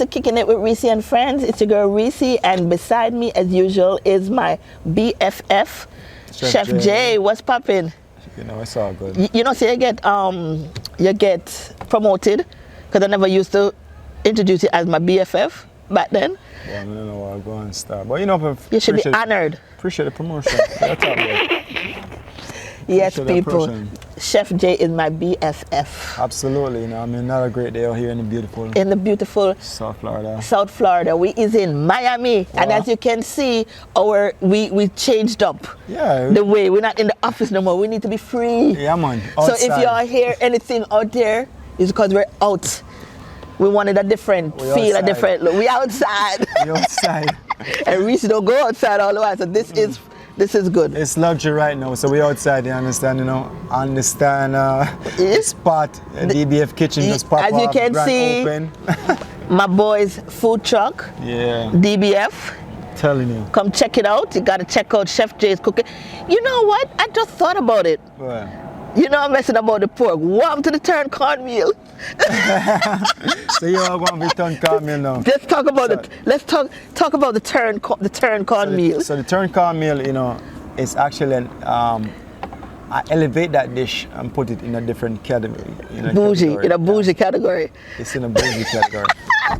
to Kicking It with Reecy and Friends. It's your girl Reecy, and beside me, as usual, is my BFF, Chef J. What's poppin'? You know, it's all good. You know, so you get promoted, because I never used to introduce you as my BFF back then. Well, I don't know where I'm going to start, but you know, you should be honored. Appreciate the promotion. That's all good. Yes, people. Chef J is my BFF. Absolutely, you know, I mean, another great day out here in the beautiful South Florida. We is in Miami, and as you can see, we changed up. Yeah. The way we're not in the office no more. We need to be free. Yeah, man. Outside. So if y'all hear anything out there, it's because we're out. We wanted a different feel, a different look. We outside. We outside. And Reecy don't go outside all the while. So this is good. It's luxury right now, so we outside, you understand, the spot, DBF Kitchen just pop up, as you can see, open. My boy's food truck, DBF. Telling you. Come check it out. You gotta check out Chef J's cooking. You know what? I just thought about it. What? You know I'm messing about the pork. Warm to the turn cornmeal. So you are going to be turn cornmeal now. Let's talk about it. Let's talk about the turn cornmeal. So the turn cornmeal, you know, is actually I elevate that dish and put it in a different category. In a bougie category. It's in a bougie category.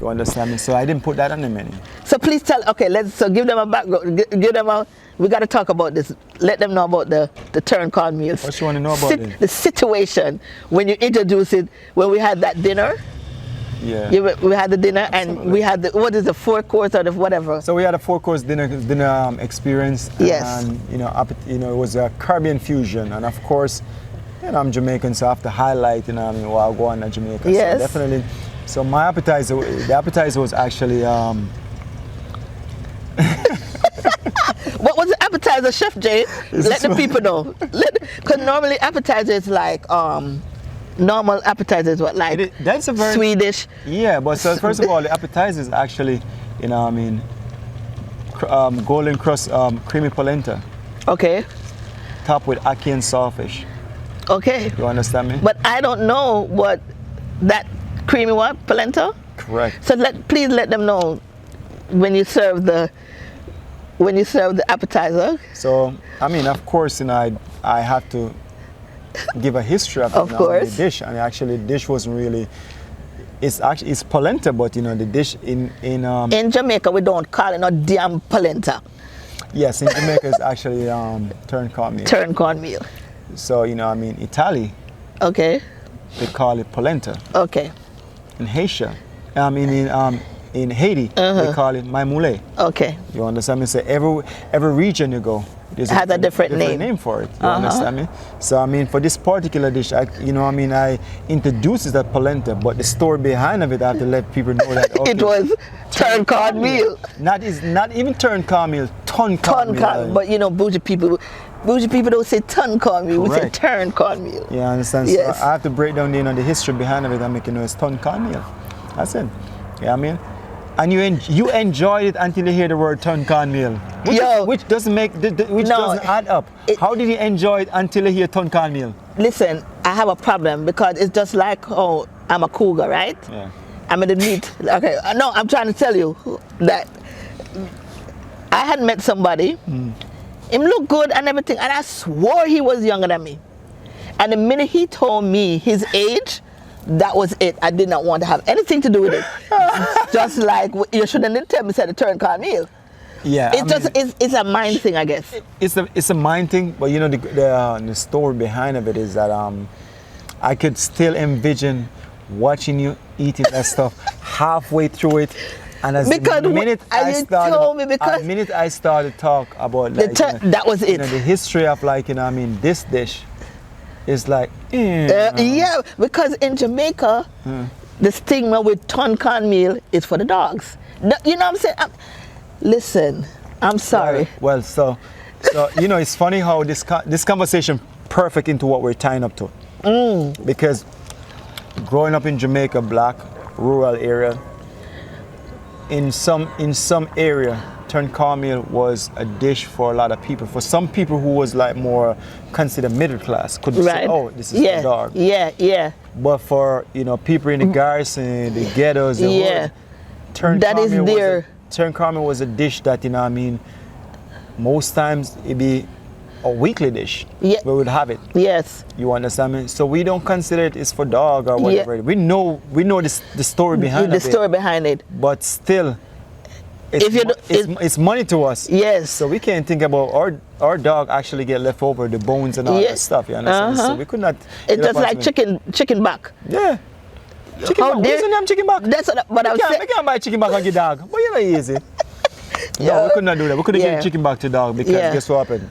You understand me? So I didn't put that on the menu. So please tell. Okay, so give them a background. Give them a. We got to talk about this. Let them know about the turn cornmeal. What you want to know about it? The situation when you introduce it. When we had that dinner. Yeah. We had the dinner. Absolutely. And we had the 4-course or the whatever. So we had a 4-course dinner experience. Yes. And you know, it was a Caribbean fusion, and of course, you know, I'm Jamaican, so I have to highlight, you know, while I go on to Jamaica. Yes. So definitely. So the appetizer was actually. What was the appetizer, Chef J? Let the people know. Because normally appetizer is like normal appetizer is what, like that's a very Swedish. Yeah, but so first of all, the appetizer is actually, you know, I mean, golden crust creamy polenta. Okay. Topped with ackee and saltfish. Okay. You understand me? But I don't know what that creamy polenta. Correct. So please let them know when you serve the appetizer. So I mean, of course, you know, I have to give a history of the dish, and actually the dish wasn't really. It's polenta, but you know the dish in Jamaica we don't call it no damn polenta. Yes, in Jamaica it's actually turn cornmeal. Turn cornmeal. So you know, I mean, Italy. Okay. They call it polenta. Okay. In Haiti, I mean in Haiti, they call it maimoule. Okay. You understand me? So every region you go, there's has a different name for it. You understand me? So I mean, for this particular dish, I introduces that polenta, but the story behind of it, I have to let people know that it was turn cornmeal. Not even turn cornmeal, ton cornmeal. But you know, bougie people don't say ton cornmeal. Correct. We say turn cornmeal. Yeah, I understand. Yes. So I have to break down the history behind of it and make you know it's ton cornmeal. That's it. Yeah, I mean. And you enjoyed it until you hear the word turn cornmeal, which doesn't add up. How did you enjoy it until you hear turn cornmeal? Listen, I have a problem because it's just like, I'm a cougar, right? Yeah. I'm in the meat. Okay, no, I'm trying to tell you that I had met somebody. Him looked good and everything, and I swore he was younger than me. And the minute he told me his age, that was it. I did not want to have anything to do with it. Just like you shouldn't tell me to turn cornmeal. Yeah, it's a mind thing, I guess. It's a mind thing, but you know the story behind of it is that I could still envision watching you eating that stuff halfway through it, and the minute I started to talk about like, that was it. You know, the history of like this dish. It's like, yeah, because in Jamaica, the stigma with ton cornmeal is for the dogs. You know what I'm saying? Listen, I'm sorry. Well, so you know, it's funny how this conversation perfect into what we're tying up to. Because growing up in Jamaica, black, rural area, in some area, turn cornmeal was a dish for a lot of people. For some people who was like more considered middle class, could say, oh, this is for dog. Yeah. But for, you know, people in the garrison, the ghettos, the hood, that is there. Turned caramel was a dish that, you know what I mean, most times it'd be a weekly dish. Yeah. We would have it. Yes. You understand me? So we don't consider it is for dog or whatever. We know the story behind it. The story behind it. But still, it's money to us. Yes. So we can't think about our dog actually get left over, the bones and all that stuff. You understand? So we could not. It's just like chicken back. Yeah. Chicken back. What's the name chicken back? That's what I was saying. We can't buy chicken back and give dog. But you know easy. No, we could not do that. We couldn't give chicken back to dog because guess what happened?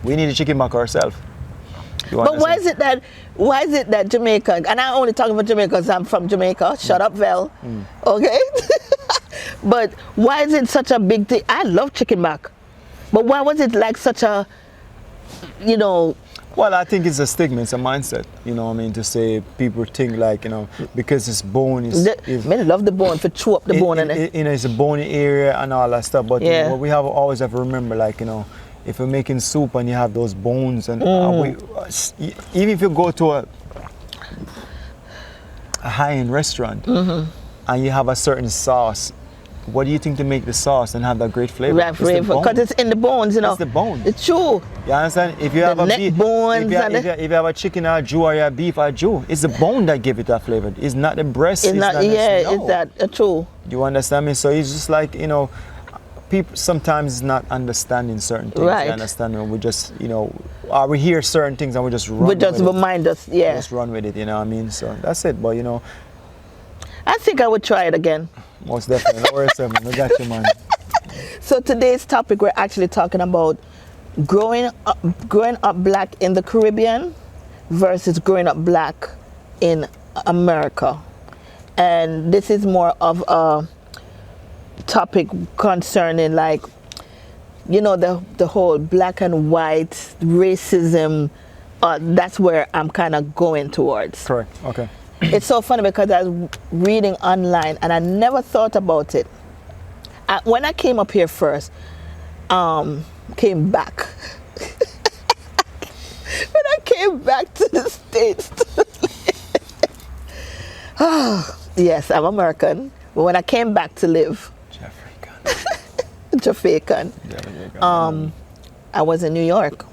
We need a chicken back ourselves. But why is it that Jamaica, and I'm only talking about Jamaica because I'm from Jamaica, shut up, Vel, okay? But why is it such a big thing? I love chicken back. But why was it like such a, you know? Well, I think it's a stigma, it's a mindset, you know what I mean, to say people think like, you know, because it's bone is... I love the bone, for chew up the bone. You know, it's a bony area and all that stuff, but you know, what we always have to remember, like, you know, if you're making soup and you have those bones and even if you go to a high-end restaurant and you have a certain sauce, what do you think to make the sauce and have that great flavor? Right, because it's in the bones, you know. It's the bone. It's true. You understand? If you have a beef, if you have a chicken or a Jew or a beef or a Jew, it's the bone that gives it that flavor. It's not the breast. It's not that true. You understand me? So it's just like, you know, people sometimes not understanding certain things. Right. You understand me? We just, you know, we hear certain things and we just run with it. Remind us, Just run with it, you know what I mean? So that's it. But, you know, I think I would try it again. Most definitely. No worries, man. We got you, man. So today's topic, we're actually talking about growing up black in the Caribbean versus growing up black in America. And this is more of a topic concerning, like, you know, the whole black and white racism. That's where I'm kind of going towards. Correct. Okay. It's so funny because I was reading online and I never thought about it. When I came up here first, came back. When I came back to the States yes, I'm American. But when I came back to live, Jamaican, I was in New York.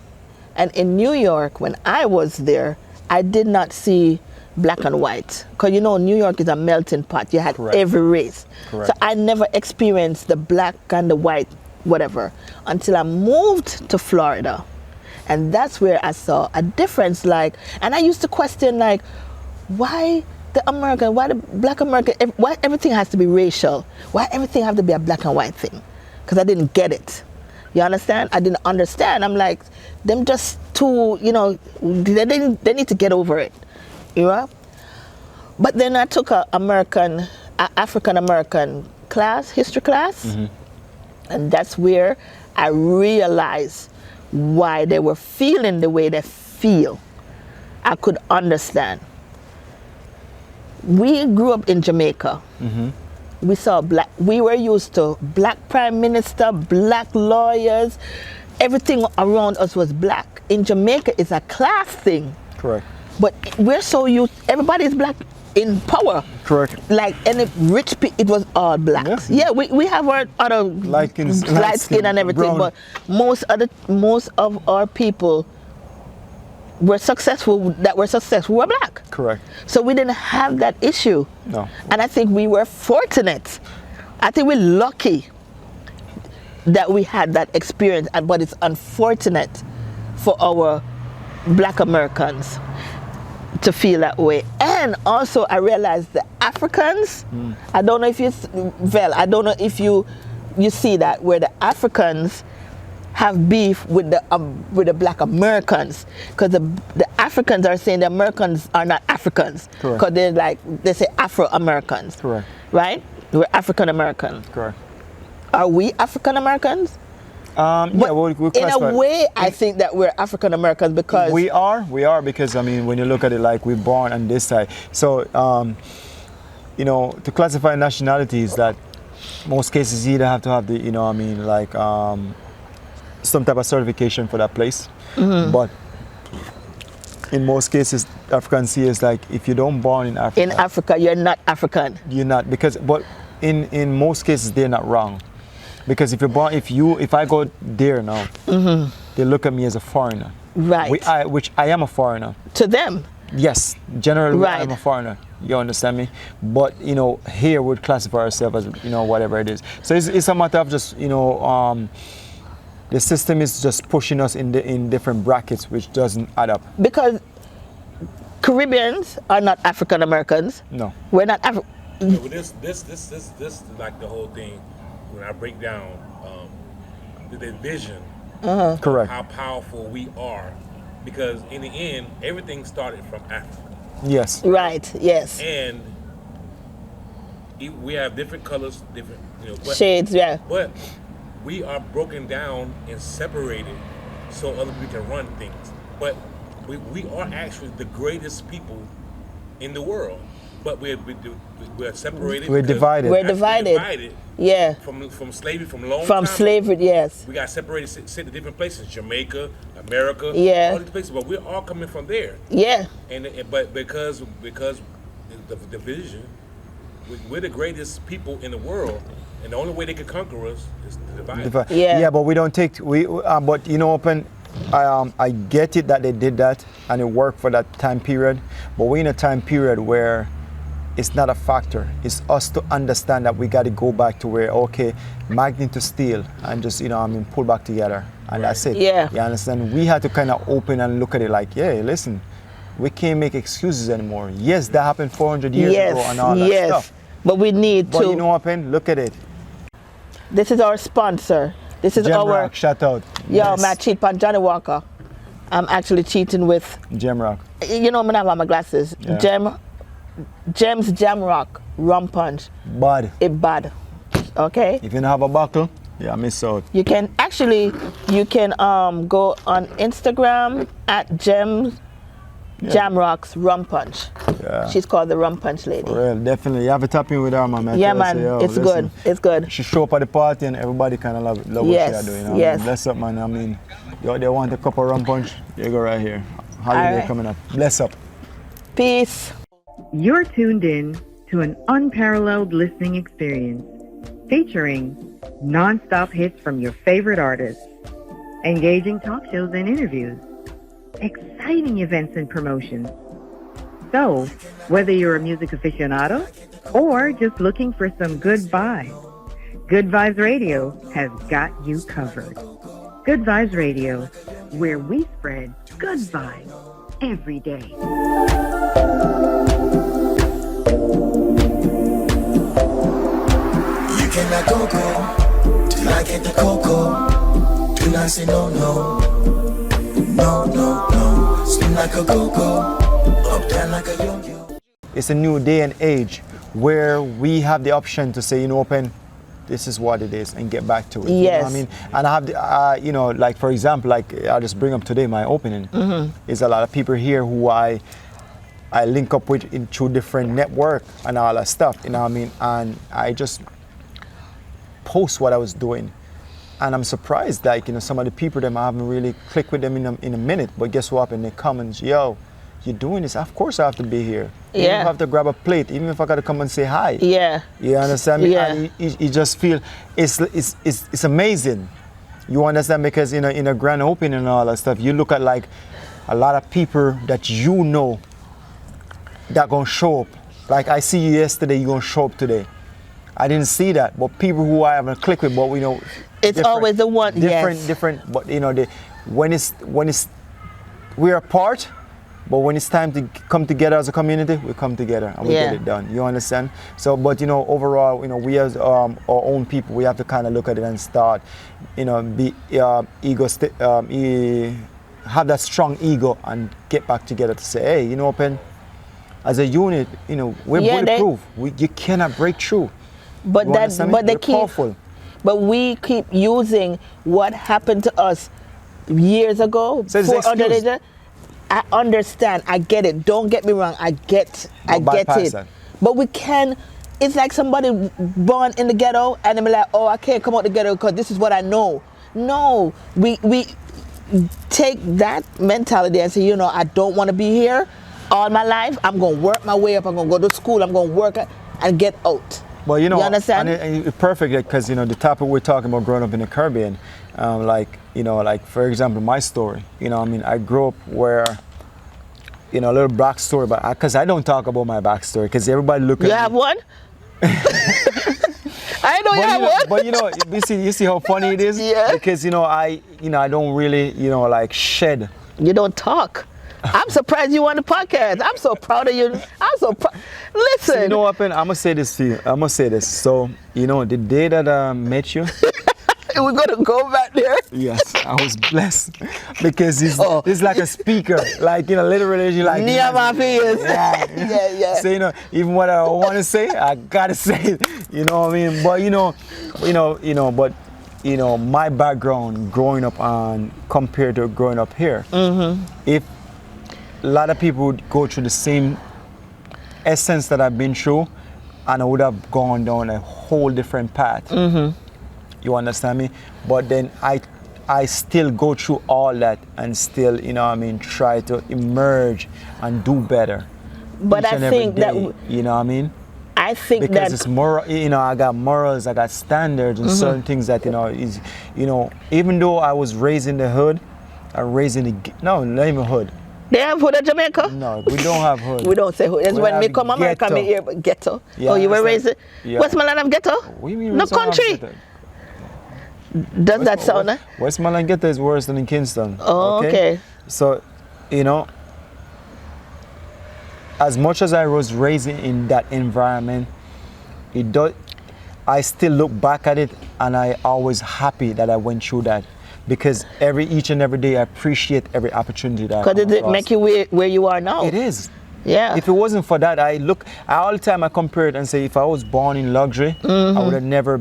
And in New York, when I was there, I did not see black and white, because you know New York is a melting pot. You had every race. Correct. So I never experienced the black and the white whatever until I moved to Florida, and that's where I saw a difference. Like, and I used to question, like, why the black American, why everything has to be racial, why everything have to be a black and white thing, because I didn't get it. You understand? I didn't understand. I'm like, them just too, you know, they need to get over it. You know? But then I took a African American class, history class, and that's where I realized why they were feeling the way they feel. I could understand. We grew up in Jamaica. We saw we were used to black prime minister, black lawyers, everything around us was black. In Jamaica, it's a class thing. Correct. But we're so used, everybody is black in power. Correct. Like any rich people, it was all blacks. Yeah, we have our other light skin and everything, brown. But most of our people were successful, were black. Correct. So we didn't have that issue. No. And I think we were fortunate. I think we're lucky that we had that experience, but it's unfortunate for our black Americans to feel that way. And also I realized the Africans, I don't know if you see that, where the Africans have beef with the black Americans, because the Africans are saying the Americans are not Africans, because they say Afro Americans. Correct. Right? We're African Americans. Correct. Are we African Americans? Yeah, we'll in a way, I think that we're African Americans because we are because I mean, when you look at it, like, we're born on this side. So, you know, to classify nationalities, that most cases you either have to have the, you know, I mean, like, some type of certification for that place. But in most cases, African see is like, if you don't born in Africa. In Africa, you're not African. You're not, but in most cases they're not wrong, because if I go there now, they look at me as a foreigner. Right. Which I am a foreigner. To them. Yes, generally Right. I'm a foreigner. You understand me? But here we'd classify ourselves as whatever it is. So it's a matter of just the system is just pushing us in different brackets, which doesn't add up. Because Caribbeans are not African Americans. No. We're not African. So this is like the whole thing. When I break down the vision, Correct. how powerful we are, because in the end, everything started from Africa, Yes. Right. Yes. and we have different colors, different but, Shades. Yeah. but we are broken down and separated so other people can run things. But we are actually the greatest people in the world, but we're separated. We're because divided. We're Africa divided. Yeah. from slavery, from long From time. slavery. Yes. We got separated, sent to different places, Jamaica, America, Yeah. all these places, but we're all coming from there. Yeah. But because the division, we're the greatest people in the world, and the only way they can conquer us is to divide. Yeah. Yeah, but we don't take but Open. I get it that they did that and it worked for that time period, but we're in a time period where it's not a factor. It's us to understand that we got to go back to where, okay, magnet to steel and just, pull back together. And that's it. Yeah. You understand? We had to kind of open and look at it like, yeah, listen, we can't make excuses anymore. Yes, that happened 400 years ago and all that stuff. But we need But to. you know what, Pen? Look at it. This is our sponsor. This is Gem our. Rock, shout out. Yo, Yes. I cheat on Johnny Walker. I'm actually cheating with. Gem Rock. I'm gonna have on my glasses. Yeah. Gem's Jam Rock Rum Punch. Bad. It bad. Okay. If you don't have a buckle, yeah, miss out. You can go on Instagram at Gems Jam Rocks Rum Punch. Yeah. She's called the Rum Punch lady. For real, definitely. You have to tap in with her, man. I Yeah, tell her, man. say, yo, It's listen, good. It's good. She show up at the party and everybody kind of love Yes, what she are doing. yes. Bless up, man. I mean, they want a cup of rum punch. You go right here. Holiday Alright. coming up. Bless up. Peace. You're tuned in to an unparalleled listening experience featuring non-stop hits from your favorite artists, engaging talk shows and interviews, exciting events and promotions. So, whether you're a music aficionado or just looking for some good vibes, Good Vibes Radio has got you covered. Good Vibes Radio, where we spread good vibes every day. You cannot go till I get the cocoa. Do not say no, no. No, no, no. Spin like a go-go. Up down like a yo-yo. It's a new day and age where we have the option to say, Open, this is what it is, and get back to it. You know Yes. what I mean? And I have, the, like, for example, like, I'll just bring up today my opening. There's a lot of people here who I link up with through different network and all that stuff, you know what I mean? And I just post what I was doing. And I'm surprised, like, some of the people, them, I haven't really clicked with them in a minute, but guess what happened? They come and, yo, you're doing this, of course I have to be here. Even if I have to grab a plate, even if I got to come and say hi. Yeah. You understand me? Yeah. And you just feel, it's amazing. You understand? Because in a grand opening and all that stuff, you look at like a lot of people that that gonna show up. Like I see you yesterday, you gonna show up today. I didn't see that, but people who I haven't clicked with, but It's always the one. different. But when it's we're apart, but when it's time to come together as a community, we come together and we get it done. You understand? So, but overall, we as our own people, we have to kind of look at it and start, be have that strong ego and get back together to say, hey, Open, as a unit, we're bulletproof. You cannot break through. But We're powerful. But we keep using what happened to us years ago. So it's 400 excuse. later. I understand. I get it. Don't get me wrong. I get bypass it. that. But we can. It's like somebody born in the ghetto and they're like, oh, I can't come out the ghetto because this is what I know. No, we take that mentality and say, I don't want to be here all my life. I'm going to work my way up. I'm going to go to school. I'm going to work and get out. Well, you know, You understand? and it's perfect because you know the topic we're talking about growing up in the Caribbean, like you know, like for example, my story. You know, I mean, I grew up where, you know, a little backstory, but because I don't talk about my backstory because everybody look at You me. have one? I know you have one. But you know, you see how funny it is. Yeah. Because you know, I don't really, you know, like shed. You don't talk. I'm surprised you on the podcast. I'm so proud of you. I'm so proud. Listen. So you know what, Ben? I'm gonna say this to you. I'm gonna say this. So you know, the day that I met you. We're gonna go back there. Yes, I was blessed because he's Oh. like a speaker, like you know, literally you like. Near my fears. Yeah, Yeah. So you know, even what I want to say, I gotta say it. You know what I mean? But but you know, my background growing up compared to growing up here, if a lot of people would go through the same essence that I've been through, and I would have gone down a whole different path. You understand me? But then I still go through all that and still, you know what I mean, try to emerge and do better. But each I and every think that day, you know what I mean? I think Because that it's moral, you know, I got morals, I got standards and certain things that, you know, is, you know, even though I was raised in the hood, not even hood. they have hood in Jamaica. No, we don't have hood. We don't say hood. It's We when me have come America, ghetto. me hear ghetto. Yeah, Oh, you were raised understand. in Yeah. Westmoreland have ghetto? What do you mean No Westmoreland country. ghetto? Does that sound? Westmoreland ghetto is worse than in Kingston. Oh, okay. So, you know, as much as I was raised in that environment, I still look back at it and I always happy that I went through that because each and every day I appreciate every opportunity that I Because come it across. make you where you are now. It is. Yeah. If it wasn't for that, all the time I compare it and say if I was born in luxury, I would have never.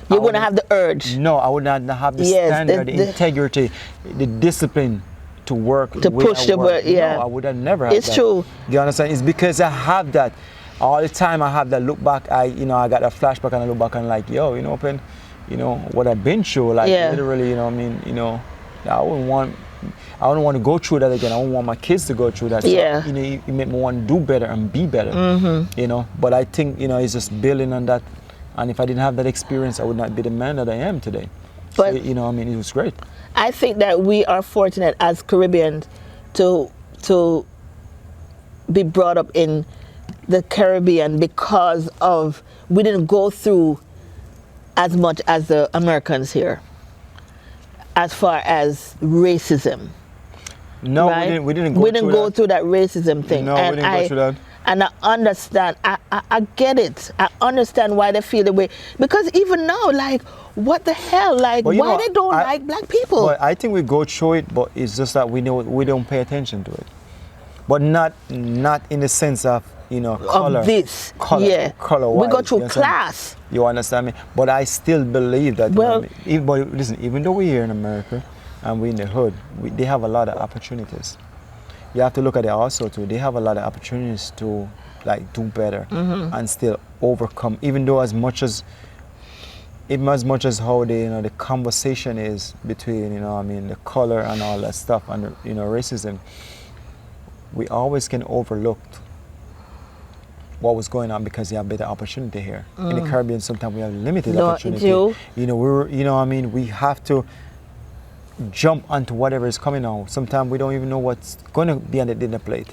You wouldn't have the urge. No, I would not have the Yes, standard, the- the integrity, the discipline to work. To way push I the work. work, yeah. No, I would have never had It's that. true. You understand? It's because I have that. All the time I have that look back, I got a flashback and I look back and like, yo, you know, what I've been through, like Yeah. literally, you know what I mean, you know, I wouldn't want to go through that again. I wouldn't want my kids to go through that. So, Yeah. you know, it made me want to do better and be better. You know, but I think, you know, it's just building on that. And if I didn't have that experience, I would not be the man that I am today. But- so, you know, I mean, it was great. I think that we are fortunate as Caribbeans to be brought up in the Caribbean because of we didn't go through as much as the Americans here as far as racism. No, right? we didn't go through that racism thing. No, we didn't go through that. And I understand. I get it. I understand why they feel the way. Because even now, like, what the hell? Like, Well, you why know, they don't like black people? But I think we go through it, but it's just that we don't pay attention to it. But not in the sense of, you know, color. Of this. Color, Yeah. color We go wise, through you understand? class. You understand me? But I still believe that. Well- but listen, even though we're here in America and we're in the hood, they have a lot of opportunities. You have to look at it also too. They have a lot of opportunities to like do better and still overcome. Even though as much as how the conversation is between, you know, I mean, the color and all that stuff and, you know, racism, we always can overlook what was going on because you have better opportunity here. In the Caribbean, sometimes we have limited No, opportunity. you- You know, I mean, we have to jump onto whatever is coming out. Sometimes we don't even know what's going to be on the dinner plate.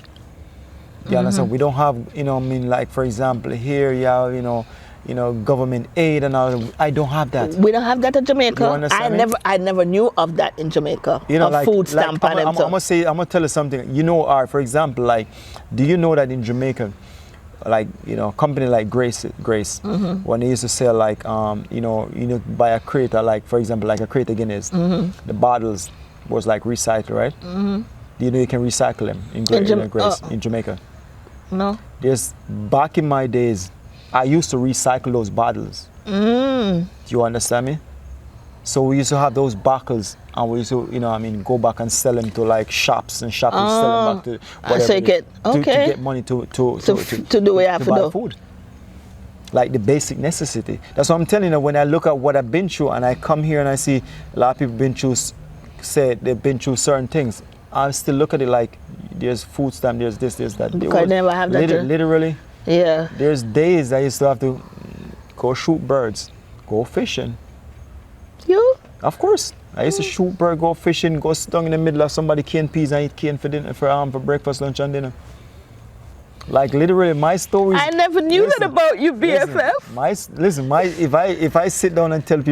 You understand? We don't have, you know, I mean, like for example, here you have, you know, government aid and all. I don't have that. We don't have that in Jamaica. You understand me? I never knew of that in Jamaica. You know, of like food stamp and I'm gonna tell you something. You know, for example, like, do you know that in Jamaica, like, you know, a company like Grace, when they used to sell like, you know, buy a crate, like for example, like a crate of Guinness, the bottles was like recycled, right? Do you know you can recycle them in Grace, in Jamaica? No. Back in my days, I used to recycle those bottles. Do you understand me? So we used to have those bottles and we used to, you know, I mean, go back and sell them to like shops and sell them back to whatever. so you get, to get money to do what you have to buy do. food. Like the basic necessity. That's what I'm telling you. When I look at what I've been through and I come here and I see a lot of people they've been through certain things, I still look at it like there's food stamp, there's this, there's that. Because I never have that. Literally, Yeah. there's days I used to have to go shoot birds, go fishing. You? Of course. I used to shoot bird, go fishing, go sit down in the middle of somebody canned peas and eat cane for dinner, for breakfast, lunch, and dinner. Like literally, my stories. I never knew that about you, BFF. If I sit down and tell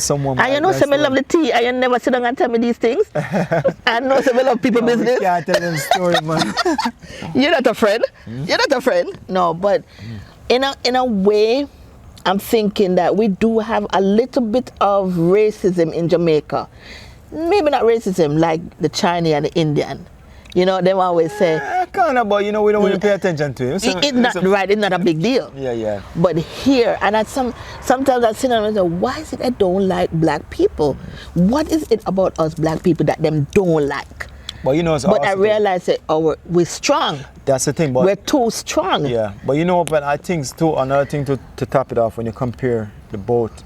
someone. And you know, some love the tea, and you never sit down and tell me these things. I know some love people business. We can't tell them story, man. You're not a friend. You're not a friend. No, but in a way, I'm thinking that we do have a little bit of racism in Jamaica. Maybe not racism like the Chinese and the Indian. You know, they always say. Kind of, but you know, we don't really pay attention to it. It's not right. It's not a big deal. Yeah. But here, and sometimes I sit down and say, why is it I don't like black people? What is it about us black people that them don't like? But you know, I realize that we're strong. That's the thing. But we're too strong. Yeah, but you know, but I think too another thing to top it off when you compare both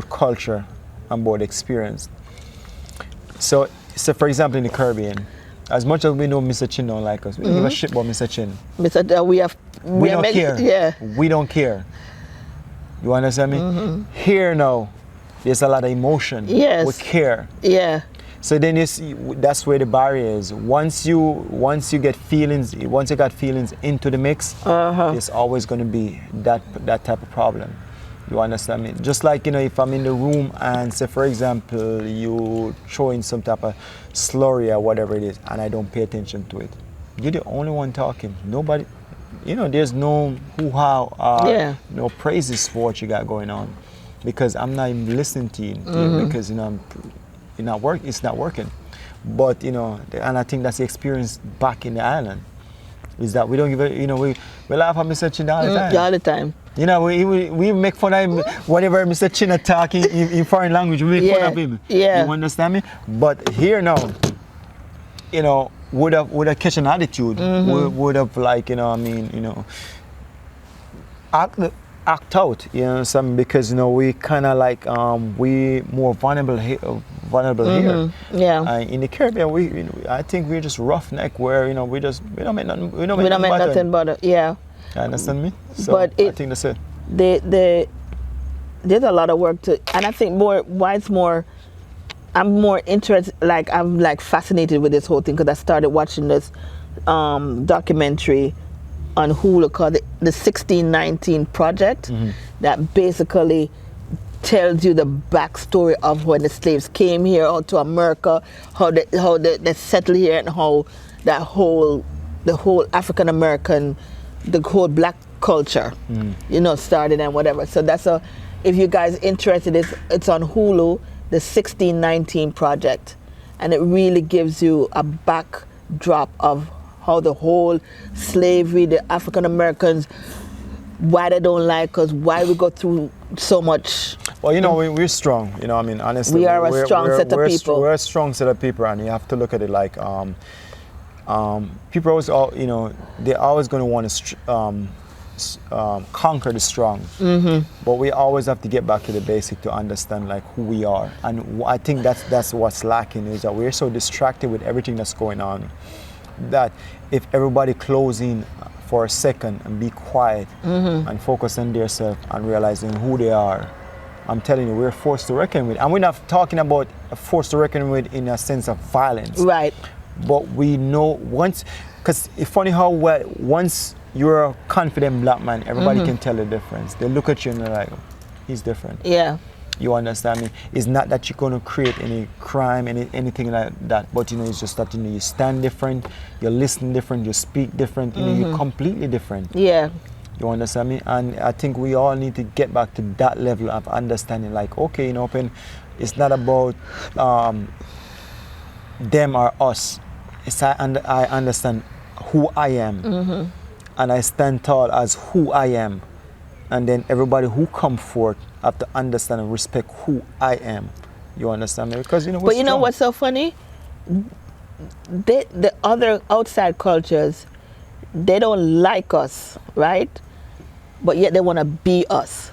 culture and both experience. So for example, in the Caribbean, as much as we know Mr. Chin don't like us, we don't give a shit about Mr. Chin. We don't care. Yeah. We don't care. You understand me? Here now, there's a lot of emotion. Yes. We care. Yeah. So then you see, that's where the barrier is. Once you got feelings into the mix, there's always going to be that type of problem. You understand me? Just like, you know, if I'm in the room and say, for example, you throw in some type of slurry or whatever it is, and I don't pay attention to it, you're the only one talking. Nobody, you know, there's no hoo-ha, no praises for what you got going on, because I'm not even listening to you, because, you know, it's not working. But, you know, and I think that's the experience back in the island, is that we don't give it, you know, we laugh at Mr. Chin all the time. All the time. You know, we make fun of him whenever Mr. Chin talking in foreign language. We make fun of him. Yeah. You understand me? But here now, you know, would have catch an attitude. Would have, like, you know, I mean, you know, act out. You know, something, because, you know, we kind of like we more vulnerable here. Yeah. In the Caribbean, I think we're just roughneck, where, you know, we don't make nothing. We don't make nothing but it. Yeah. You understand me? So but I think that's it. There's a lot of work to, and I think I'm more interested, like I'm like fascinated with this whole thing, because I started watching this documentary on Hulu called the 1619 Project, that basically tells you the backstory of when the slaves came here or to America, how they settled here, and how the whole African American, the whole black culture, you know, started and whatever. So if you guys interested, it's on Hulu, the 1619 Project, and it really gives you a backdrop of how the whole slavery, the African Americans, why they don't like us, why we go through so much. Well, you know, we're strong. You know, I mean, honestly, we are a strong set of people. We're a strong set of people, and you have to look at it like people always, you know, they're always going to want to conquer the strong. But we always have to get back to the basic to understand, like, who we are. And I think that's what's lacking, is that we're so distracted with everything that's going on, that if everybody close in for a second and be quiet and focus on themselves and realizing who they are, I'm telling you, we're forced to reckon with. And we're not talking about a force to reckon with in a sense of violence. Right. But we know because it's funny how once you're a confident black man, everybody can tell the difference. They look at you and they're like, he's different. Yeah. You understand me? It's not that you're going to create any crime, anything like that, but, you know, it's just that, you know, you stand different, you listen different, you speak different, you know, you're completely different. Yeah. You understand me? And I think we all need to get back to that level of understanding, like, okay, you know, it's not about them or us. I understand who I am, and I stand tall as who I am, and then everybody who come forth have to understand and respect who I am. You understand me? Because, you know, but you know what's so funny? The other outside cultures, they don't like us, right? But yet they want to be us.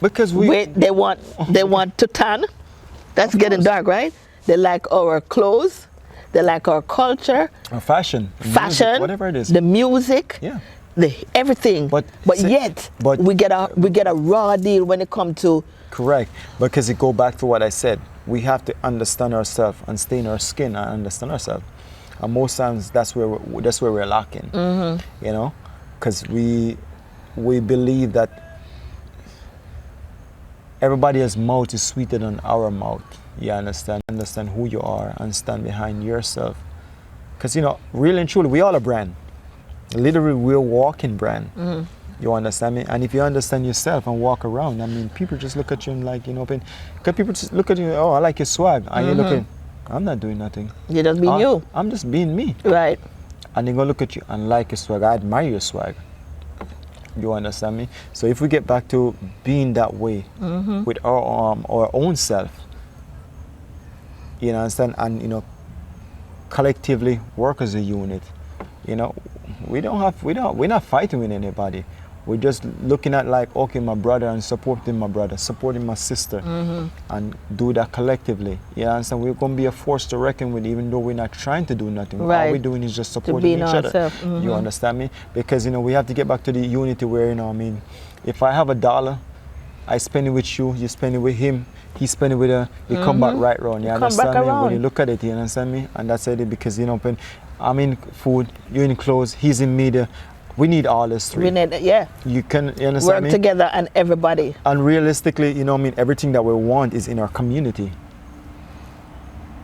Because they want to tan. That's getting dark, right? They like our clothes. They like our culture. Our fashion. Music, whatever it is. The music. Yeah. everything. But yet we get a raw deal when it comes to. Correct, because it go back to what I said. We have to understand ourselves and stay in our skin and understand ourselves. And most times that's where we're lacking. You know, because we believe that everybody's mouth is sweeter than our mouth. You understand who you are and stand behind yourself. Because, you know, really and truly, we all a brand. Literally, we're a walking brand. You understand me? And if you understand yourself and walk around, I mean, people just look at you and like, you know, because people just look at you, oh, I like your swag. And you're looking, I'm not doing nothing. You're just being you. I'm just being me. Right. And they're going to look at you and like your swag. I admire your swag. You understand me? So if we get back to being that way with our own self, you understand, and, you know, collectively work as a unit, you know, we're not fighting with anybody. We're just looking at like, okay, my brother, and supporting my brother, supporting my sister, and do that collectively. You understand? We're going to be a force to reckon with, even though we're not trying to do nothing. Right. All we're doing is just supporting each other. You understand me? Because, you know, we have to get back to the unity where, you know, I mean, if I have $1, I spend it with you, you spend it with him, he spend it with her, you come back right round. You understand me? When you look at it, you understand me? And that's it, because, you know, when I'm in food, you're in clothes, he's in media. We need all this three. We need, yeah. You understand work me? Together and everybody. And realistically, you know, I mean, everything that we want is in our community.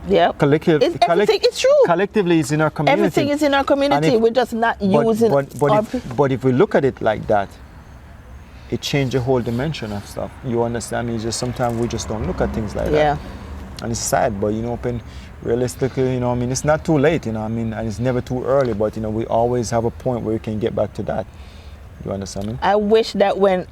Yeah. Everything is true. Collectively, it's in our community. Everything is in our community. We're just not using. But if we look at it like that, it changes the whole dimension of stuff. You understand me? It's just sometimes we just don't look at things like that. And it's sad, but, you know, realistically, you know, I mean, it's not too late, you know, I mean, and it's never too early, but, you know, we always have a point where we can get back to that. You understand me? I wish that when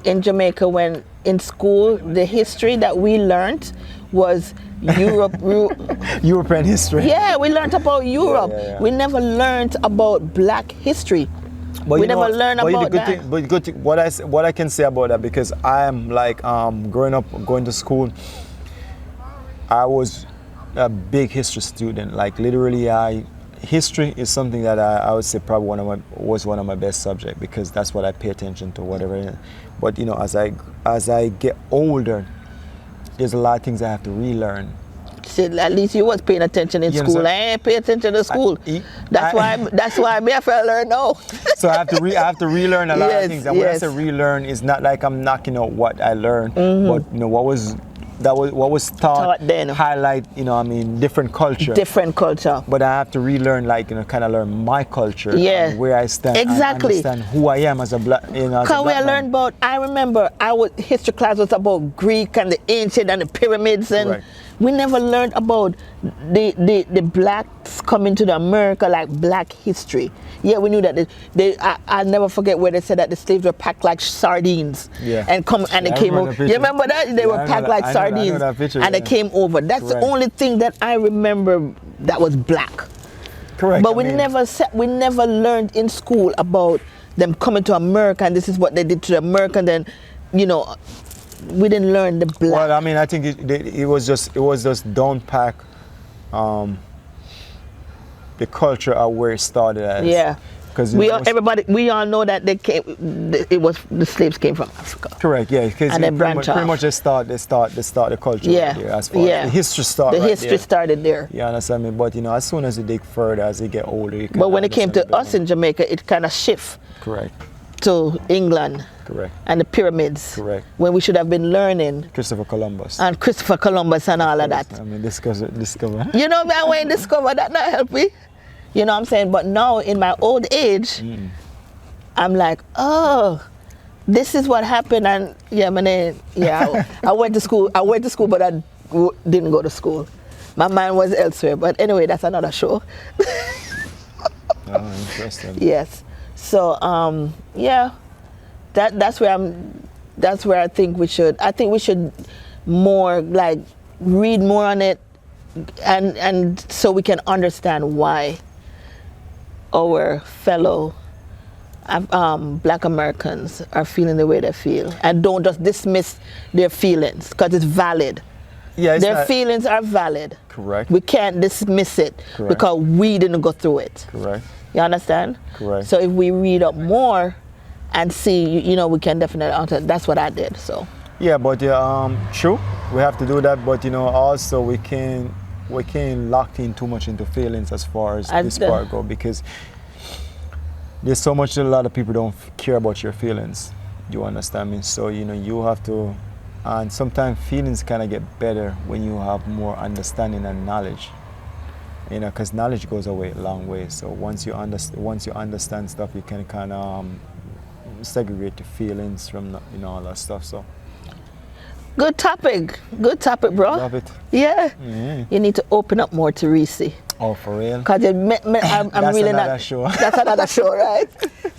in Jamaica, when in school, the history that we learned was European history. Yeah, we learned about Europe. We never learned about Black history. But we never learned about that. But good thing, what I can say about that, because I am like growing up, going to school, I was a big history student. Like literally, history is something that I would say probably was one of my best subjects, because that's what I pay attention to, whatever. But, you know, as I get older, there's a lot of things I have to relearn. See, at least you was paying attention in school. I ain't pay attention to school. That's why I have to learn now. So I have to relearn a lot of things. And when I say relearn, it's not like I'm knocking out what I learned, but, you know, what was taught then, highlight, you know, I mean, different culture. But I have to relearn, like, you know, kind of learn my culture, and where I stand, exactly, and understand who I am as a black, you know. Because we learned about. I remember history class was about Greek and the ancient and the pyramids, and we never learned about the blacks coming to America, like Black history. Yeah, we knew that I'll never forget where they said that the slaves were packed like sardines. Yeah. And they came over. You remember that? They were packed like sardines. And they came over. That's the only thing that I remember that was Black. Correct. But we never learned in school about them coming to America, and this is what they did to the American. Then, you know, we didn't learn the Black. Well, I mean, I think it was just down pack. The culture of where it started as. Yeah. Because we all know that the slaves came from Africa. Correct, yeah. Because pretty much they start the culture right there, as far as the history started. The history started there. You understand me? But, you know, as soon as you dig further, as you get older, but when it came to us in Jamaica, it kind of shift. Correct. To England. Correct. And the pyramids. Correct. When we should have been learning. Christopher Columbus. And all of that. I mean, discover. You know, man, when you discover that, not help me. You know what I'm saying? But now, in my old age, I'm like, oh, this is what happened. And I went to school. But I didn't go to school. My mind was elsewhere. But anyway, that's another show. Oh, interesting. Yes. So, that's where I think we should. I think we should more like read more on it, and so we can understand why our fellow Black Americans are feeling the way they feel, and don't just dismiss their feelings, because it's valid. Yeah, it's Their not- feelings are valid. Correct. We can't dismiss it Correct. because we didn't go through it. Correct. You understand? Correct. So if we read up more and see, you know, we can definitely answer. That's what I did. So Yeah, but true, we have to do that. But also we can't lock in too much into feelings as far as And this part go, because there's so much that a lot of people don't care about your feelings. You understand me? So you have to, and sometimes feelings kind of get better when you have more understanding and knowledge. Because knowledge goes a long way. So once you understand stuff, you can kind of segregate the feelings from all that stuff. So good topic, bro. love it. Yeah. Mhm. You need to open up more to Reecy. Oh, for real? Because I'm That's really another not. show. That's another show, right?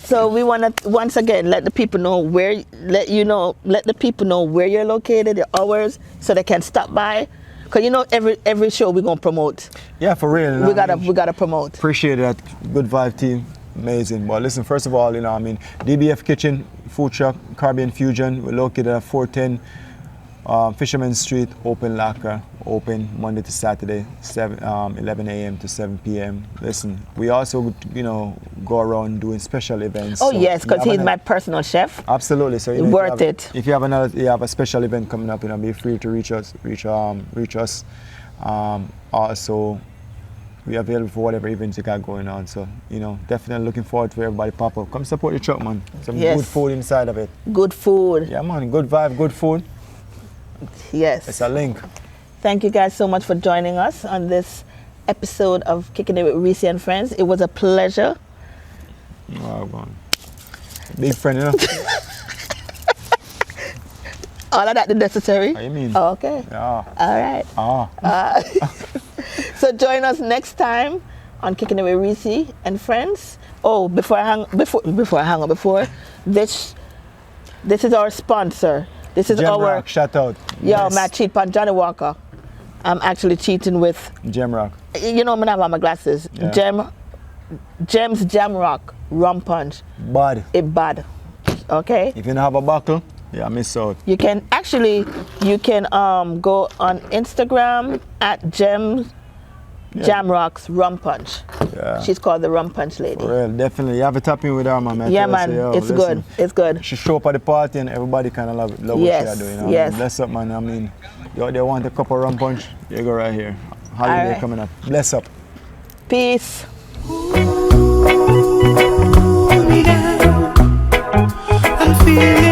So we want to once again let the people know let the people know where you're located, your hours, so they can stop by. Because every show we're gonna promote. Yeah, for real. We gotta promote. Appreciate that. Good vibe team. Amazing. But listen, first of all, DBF Kitchen, food truck, Caribbean Fusion. We're located at 410 Fisherman Street, open locker, open Monday to Saturday, 11 a.m. to 7 p.m. Listen, we also, go around doing special events. Oh So yes, because he's my personal chef. Absolutely. So Worth it. If you have a special event coming up, be free to reach us. Also, we're available for whatever events you got going on. So definitely looking forward to everybody pop up. Come support the truck, man. Some Yes. good food inside of it. Good food. Yeah, man. Good vibe, good food. Yes. It's a link. Thank you guys so much for joining us on this episode of Kicking It with Reecy and Friends. It was a pleasure. Wow, man. Big friend, All of that is necessary. How you mean? Oh, okay. Yeah. All right. So join us next time on Kicking It with Reecy and Friends. Oh, before this is our sponsor. This is Gem our Rock, shout out. Yo, Yes. man, cheat on Johnny Walker. I'm actually cheating with, Gem Rock. I'm not have my glasses. Yeah. Gem's Jam Rock rum punch. Bad. It bad. Okay. If you don't have a buckle, miss out. You can go on Instagram at Jam Rocks Rum Punch. Yeah. She's called the Rum Punch Lady. For real, definitely. You have to tap in with her, man. Yeah, Tell her, man. say, yo, It's listen. good. It's good. She show up at the party and everybody kind of love Yes, what she are doing. yes. Bless up, man. They want a cup of rum punch, you go right here. Holiday Alright. coming up. Bless up. Peace. I'm feeling